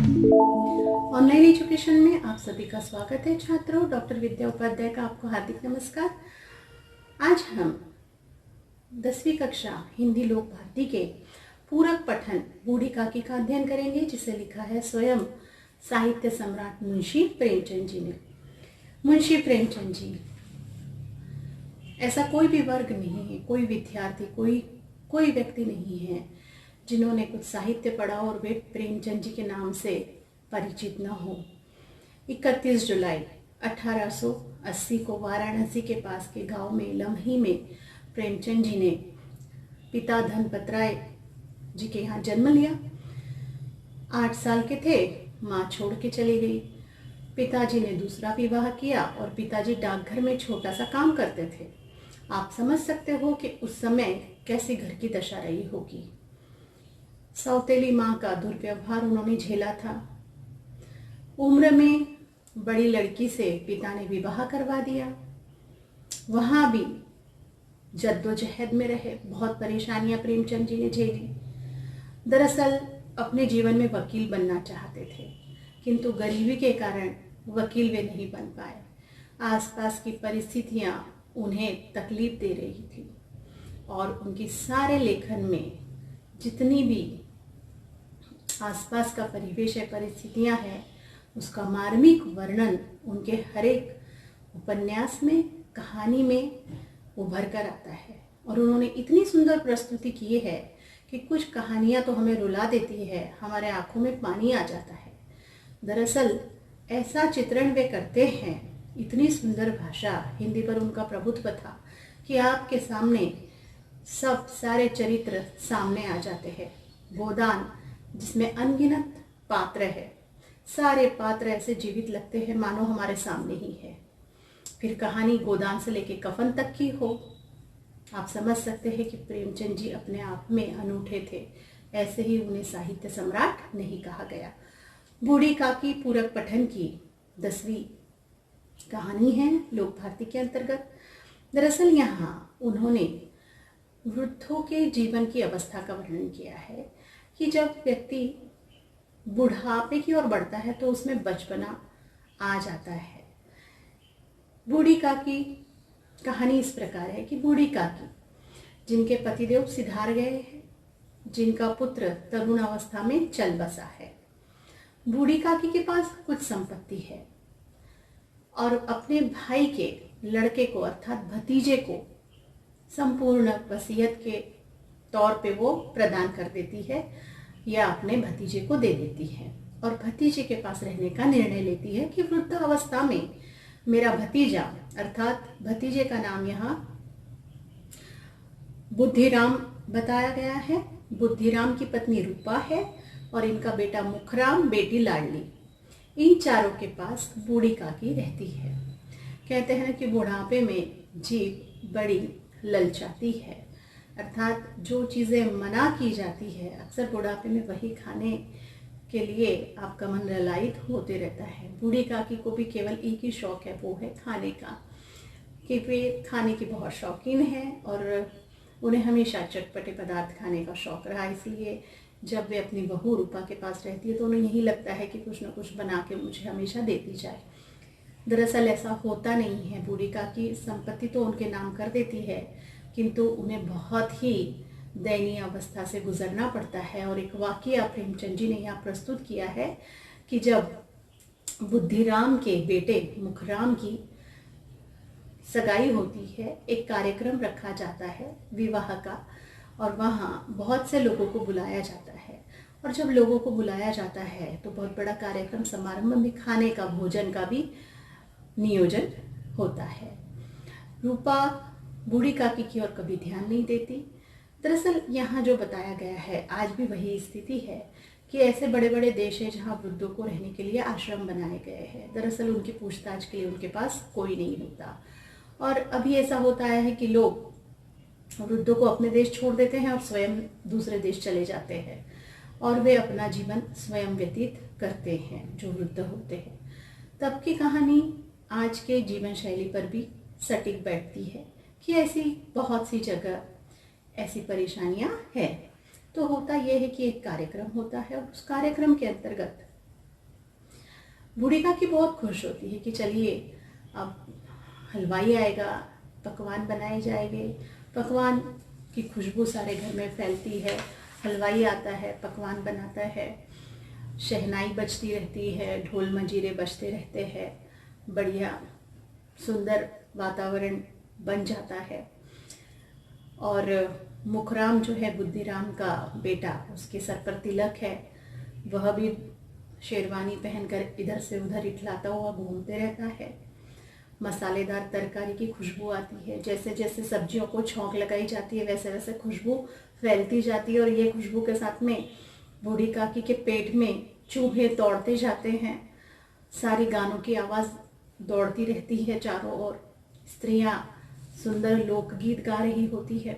Online education में आप सभी का स्वागत है छात्रों। डॉक्टर विद्या उपाध्याय का आपको हार्दिक नमस्कार। आज हम 10वीं कक्षा हिंदी लोक भारती के पूरक पठन बूढ़ी काकी का अध्ययन करेंगे, जिसे लिखा है स्वयं साहित्य सम्राट मुंशी प्रेमचंद जी ने। मुंशी प्रेमचंद जी, ऐसा कोई भी वर्ग नहीं है, कोई विद्यार्थी, कोई व्यक्ति नहीं है जिन्होंने कुछ साहित्य पढ़ा और वे प्रेमचंद जी के नाम से परिचित न हो। 31 जुलाई 1880 को वाराणसी के पास के गांव में लम्ही में प्रेमचंद जी ने पिता धनपत राय जी के यहाँ जन्म लिया। 8 साल के थे, माँ छोड़ के चली गई। पिताजी ने दूसरा विवाह किया और पिताजी डाकघर में छोटा सा काम करते थे। आप समझ सकते हो कि उस समय कैसी घर की दशा रही होगी। सौतेली माँ का दुर्व्यवहार उन्होंने झेला था। उम्र में बड़ी लड़की से पिता ने विवाह करवा दिया। वहां भी जद्दोजहद में रहे, बहुत परेशानियां प्रेमचंद जी ने झेली। दरअसल अपने जीवन में वकील बनना चाहते थे, किंतु गरीबी के कारण वकील वे नहीं बन पाए। आसपास की परिस्थितियां उन्हें तकलीफ दे रही थी और उनकी सारे लेखन में जितनी भी आसपास का परिवेश है, परिस्थितियां हैं, उसका मार्मिक वर्णन उनके हर एक उपन्यास में, कहानी में उभर कर आता है। और उन्होंने इतनी सुंदर प्रस्तुति की है कि कुछ कहानियां तो हमें रुला देती है, हमारे आंखों में पानी आ जाता है। दरअसल ऐसा चित्रण वे करते हैं, इतनी सुंदर भाषा, हिंदी पर उनका प्रभुत्व था कि आपके सामने सब सारे चरित्र सामने आ जाते हैं। गोदान, जिसमें अनगिनत पात्र है, सारे पात्र ऐसे जीवित लगते हैं मानो हमारे सामने ही है। फिर कहानी गोदान से लेके कफन तक की हो। आप समझ सकते हैं कि प्रेमचंद जी अपने आप में अनूठे थे, ऐसे ही उन्हें साहित्य सम्राट नहीं कहा गया। बूढ़ी काकी पूरक पठन की 10वीं कहानी है लोक भारती के अंतर्गत। दरअसल यहाँ उन्होंने वृद्धों के जीवन की अवस्था का वर्णन किया है कि जब व्यक्ति बुढ़ापे की ओर बढ़ता है तो उसमें बचपना आ जाता है। बूढ़ी काकी कहानी इस प्रकार है कि बूढ़ी काकी, जिनके पतिदेव सिधार गए हैं, जिनका पुत्र तरुण अवस्था में चल बसा है। बूढ़ी काकी के पास कुछ संपत्ति है और अपने भाई के लड़के को अर्थात भतीजे को संपूर्ण वसीयत के तौर पे वो प्रदान कर देती है या अपने भतीजे को दे देती है और भतीजे के पास रहने का निर्णय लेती है कि वृद्ध अवस्था में मेरा भतीजा, अर्थात भतीजे का नाम यहाँ बुद्धिराम बताया गया है। बुद्धिराम की पत्नी रूपा है और इनका बेटा मुखराम, बेटी लाडली। इन चारों के पास बूढ़ी काकी रहती है। कहते हैं कि बुढ़ापे में जीभ बड़ी ललचाती है, अर्थात जो चीज़ें मना की जाती है अक्सर बुढ़ापे में वही खाने के लिए आपका मन ललायित होते रहता है। बूढ़ी काकी को भी केवल एक ही शौक है, वो है खाने का, कि वे खाने की बहुत शौकीन हैं और उन्हें हमेशा चटपटे पदार्थ खाने का शौक रहा। इसलिए जब वे अपनी बहू रूपा के पास रहती है तो उन्हें यही लगता है कि कुछ न कुछ बना के मुझे हमेशा देती जाए। दरअसल ऐसा होता नहीं है। बूढ़ी काकी संपत्ति तो उनके नाम कर देती है, किंतु उन्हें बहुत ही दयनीय अवस्था से गुजरना पड़ता है। और एक वाकया प्रेमचंद जी ने यहाँ प्रस्तुत किया है कि जब बुद्धिराम के बेटे मुखराम की सगाई होती है, एक कार्यक्रम रखा जाता है विवाह का और वहाँ बहुत से लोगों को बुलाया जाता है। और जब लोगों को बुलाया जाता है तो बहुत बड़ा कार्यक्रम, समारंभ में खाने का, भोजन का भी नियोजन होता है। रूपा बूढ़ी काकी की ओर कभी ध्यान नहीं देती। दरअसल यहाँ जो बताया गया है आज भी वही स्थिति है कि ऐसे बड़े बड़े देश हैं जहाँ वृद्धों को रहने के लिए आश्रम बनाए गए हैं। दरअसल उनकी पूछताछ के लिए उनके पास कोई नहीं होता और अभी ऐसा होता है कि लोग वृद्धों को अपने देश छोड़ देते हैं और स्वयं दूसरे देश चले जाते हैं और वे अपना जीवन स्वयं व्यतीत करते हैं जो वृद्ध होते हैं। तब की कहानी आज के जीवन शैली पर भी सटीक बैठती है कि ऐसी बहुत सी जगह ऐसी परेशानियां हैं। तो होता यह है कि एक कार्यक्रम होता है और उस कार्यक्रम के अंतर्गत बूढ़ी काकी बहुत खुश होती है कि चलिए अब हलवाई आएगा, पकवान बनाए जाएंगे। पकवान की खुशबू सारे घर में फैलती है। हलवाई आता है, पकवान बनाता है, शहनाई बजती रहती है, ढोल मंजीरे बजते रहते हैं, बढ़िया सुंदर वातावरण बन जाता है। और मुखराम जो है बुद्धिराम का बेटा, उसके सर पर तिलक है, वह भी शेरवानी पहनकर इधर से उधर इठलाता हुआ घूमते रहता है। मसालेदार तरकारी की खुशबू आती है, जैसे जैसे सब्जियों को छौंक लगाई जाती है वैसे वैसे खुशबू फैलती जाती है। और ये खुशबू के साथ में बूढ़ी काकी के पेट में चूहे दौड़ते जाते हैं। सारी गानों की आवाज़ दौड़ती रहती है चारों ओर। स्त्रियां सुंदर लोकगीत गा रही होती है।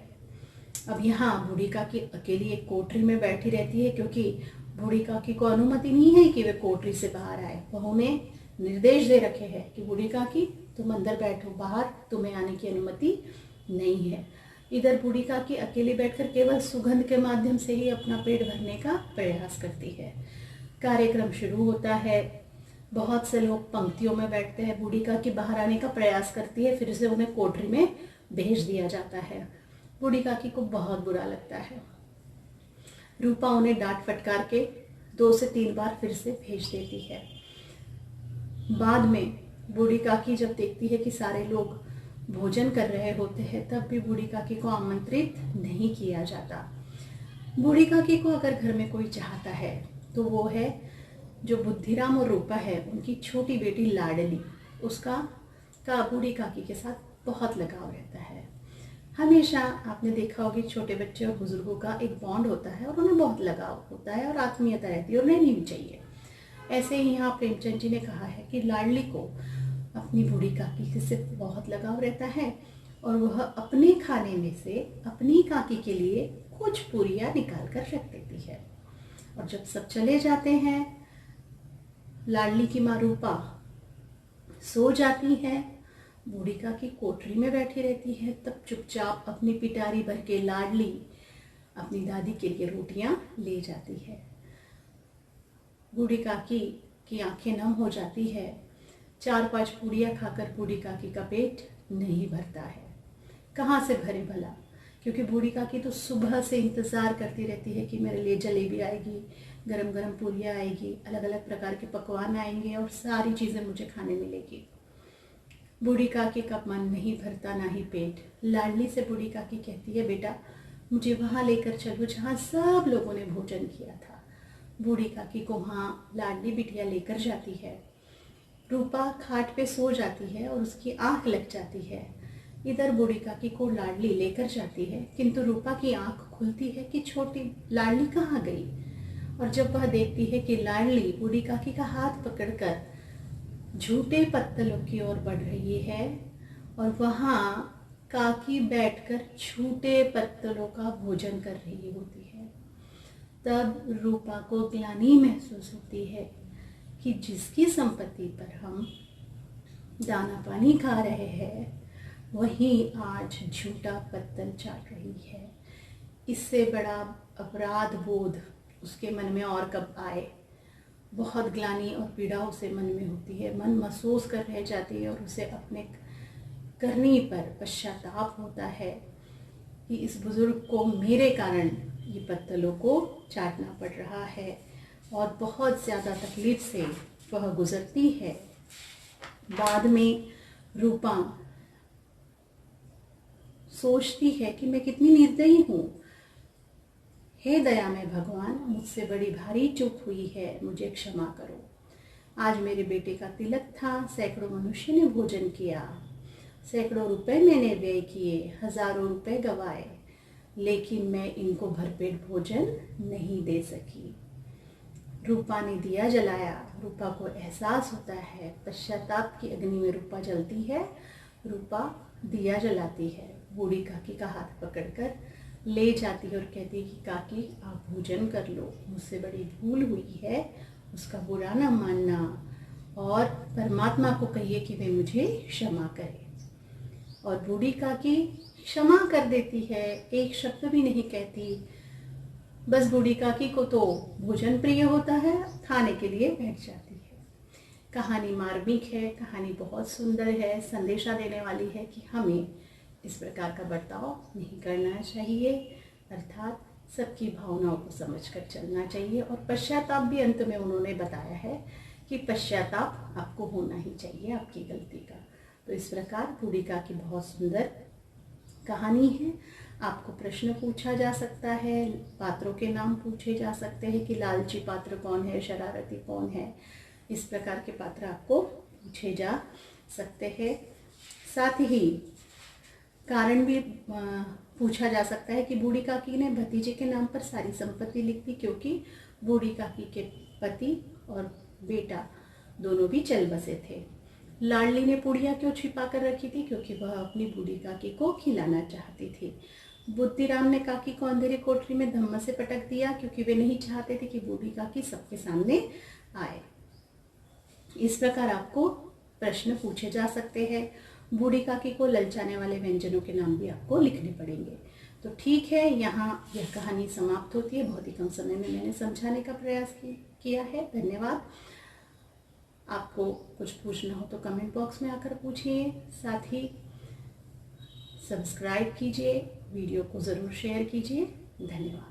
अब यहाँ बूढ़ी काकी अकेली एक कोठरी में बैठी रहती है, क्योंकि बूढ़ी काकी को अनुमति नहीं है कि वे कोठरी से बाहर आए। वह उन्हें निर्देश दे रखे हैं कि बूढ़ी काकी तुम अंदर बैठो, बाहर तुम्हें आने की अनुमति नहीं है। इधर बूढ़ी काकी अकेली बैठकर केवल सुगंध के माध्यम से ही अपना पेट भरने का प्रयास करती है। कार्यक्रम शुरू होता है। बहुत से लोग पंक्तियों में बैठते हैं। बूढ़ी काकी बाहर आने का प्रयास करती है, फिर से उन्हें कोठरी में भेज दिया जाता है। बूढ़ी काकी को बहुत बुरा लगता है। रूपा उन्हें डांट फटकार के 2 से 3 बार फिर से भेज देती है। बाद में बूढ़ी काकी जब देखती है कि सारे लोग भोजन कर रहे होते हैं, तब भी बूढ़ी काकी को आमंत्रित नहीं किया जाता। बूढ़ी काकी को अगर घर में कोई चाहता है तो वो है जो बुद्धिराम और रूपा है, उनकी छोटी बेटी लाडली। उसका बूढ़ी काकी के साथ बहुत लगाव रहता है। हमेशा आपने देखा होगा छोटे बच्चे और बुजुर्गों का एक बॉन्ड होता है और उन्हें बहुत लगाव होता है और आत्मीयता रहती है और रहनी भी चाहिए। ऐसे ही यहाँ प्रेमचंद जी ने कहा है कि लाडली को अपनी बूढ़ी काकी से बहुत लगाव रहता है और वह अपने खाने में से अपनी काकी के लिए कुछ पूरियां निकाल कर रख देती है। और जब सब चले जाते हैं, लाडली की माँ रूपा सो जाती है, बूढ़ी काकी कोठरी में बैठी रहती है। तब चुपचाप अपनी पिटारी भर के लाडली अपनी दादी के लिए रोटियां ले जाती है। बूढ़ी काकी की आंखें नम हो जाती है। 4-5 पूड़ियाँ खाकर बूढ़ी काकी का पेट नहीं भरता है। कहाँ से भरे भला, क्योंकि बूढ़ी काकी तो सुबह से इंतज़ार करती रहती है कि मेरे लिए जलेबी आएगी, गरम गरम पूड़ियाँ आएगी, अलग अलग प्रकार के पकवान आएंगे और सारी चीज़ें मुझे खाने मिलेगी। बूढ़ी काकी का मन नहीं भरता, ना ही पेट। लाडली से बूढ़ी काकी कहती है, बेटा मुझे वहाँ लेकर चलो जहाँ सब लोगों ने भोजन किया था। बूढ़ी काकी को वहाँ लाडली बिटिया लेकर जाती है। रूपा खाट पे सो जाती है और उसकी आंख लग जाती है। इधर बूढ़ी काकी को लाडली लेकर जाती है, किंतु रूपा की आंख खुलती है कि छोटी लाडली कहाँ गई। और जब वह देखती है कि लाडली बूढ़ी काकी का हाथ पकड़कर झूठे पत्तलों की ओर बढ़ रही है और वहाँ काकी बैठकर झूठे पत्तलों का भोजन कर रही होती है, तब रूपा को ग्लानि महसूस होती है कि जिसकी संपत्ति पर हम दाना पानी खा रहे हैं वही आज झूठा पत्तल चाट रही है। इससे बड़ा अपराध बोध उसके मन में और कब आए। बहुत ग्लानि और पीड़ा उसे मन में होती है। मन महसूस कर रह जाती है और उसे अपने करनी पर पश्चाताप होता है कि इस बुजुर्ग को मेरे कारण ये पत्तलों को चाटना पड़ रहा है। और बहुत ज़्यादा तकलीफ से वह गुजरती है। बाद में रूपा सोचती है कि मैं कितनी निर्दयी हूँ। हे दयामय भगवान, मुझसे बड़ी भारी चूक हुई है, मुझे क्षमा करो। आज मेरे बेटे का तिलक था, सैकड़ों मनुष्य ने भोजन किया, सैकड़ों रुपए मैंने व्यय किए, हजारों रुपए गवाए, लेकिन मैं इनको भरपेट भोजन नहीं दे सकी। रूपा ने दिया जलाया। रूपा को एहसास होता है, पश्चाताप की अग्नि में रूपा जलती है। रूपा दिया जलाती है, बूढ़ी काकी का हाथ पकड़कर ले जाती है और कहती है कि काकी आप भोजन कर लो, मुझसे बड़ी भूल हुई है, उसका बुरा ना मानना और परमात्मा को कहिए कि वे मुझे क्षमा करे। और बूढ़ी काकी क्षमा कर देती है, एक शब्द भी नहीं कहती। बस बूढ़ी काकी को तो भोजन प्रिय होता है, खाने के लिए बैठ जाती है। कहानी मार्मिक है, कहानी बहुत सुंदर है, संदेशा देने वाली है कि हमें इस प्रकार का बर्ताव नहीं करना चाहिए, अर्थात सबकी भावनाओं को समझकर चलना चाहिए। और पश्चाताप भी अंत में उन्होंने बताया है कि पश्चाताप आपको होना ही चाहिए आपकी गलती का। तो इस प्रकार बूढ़ी काकी की बहुत सुंदर कहानी है। आपको प्रश्न पूछा जा सकता है, पात्रों के नाम पूछे जा सकते हैं कि लालची पात्र कौन है, शरारती कौन है, इस प्रकार के पात्र आपको पूछे जा सकते हैं। साथ ही कारण भी पूछा जा सकता है कि बूढ़ी काकी ने भतीजे के नाम पर सारी संपत्ति लिख दी, क्योंकि बूढ़ी काकी के पति और बेटा दोनों भी चल बसे थे। लाडली ने पुड़िया क्यों छिपा कर रखी थी? क्योंकि वह अपनी बूढ़ी काकी को खिलाना चाहती थी। बुद्धिराम ने काकी को अंधेरी कोठरी में धम्म से पटक दिया, क्योंकि वे नहीं चाहते थे कि बूढ़ी काकी सबके सामने आए। इस प्रकार आपको प्रश्न पूछे जा सकते हैं। बूढ़ी काकी को ललचाने वाले व्यंजनों के नाम भी आपको लिखने पड़ेंगे। तो ठीक है, यहाँ यह कहानी समाप्त होती है। बहुत ही कम समय में मैंने समझाने का प्रयास किया है। धन्यवाद। आपको कुछ पूछना हो तो कमेंट बॉक्स में आकर पूछिए। साथ ही सब्सक्राइब कीजिए, वीडियो को ज़रूर शेयर कीजिए। धन्यवाद।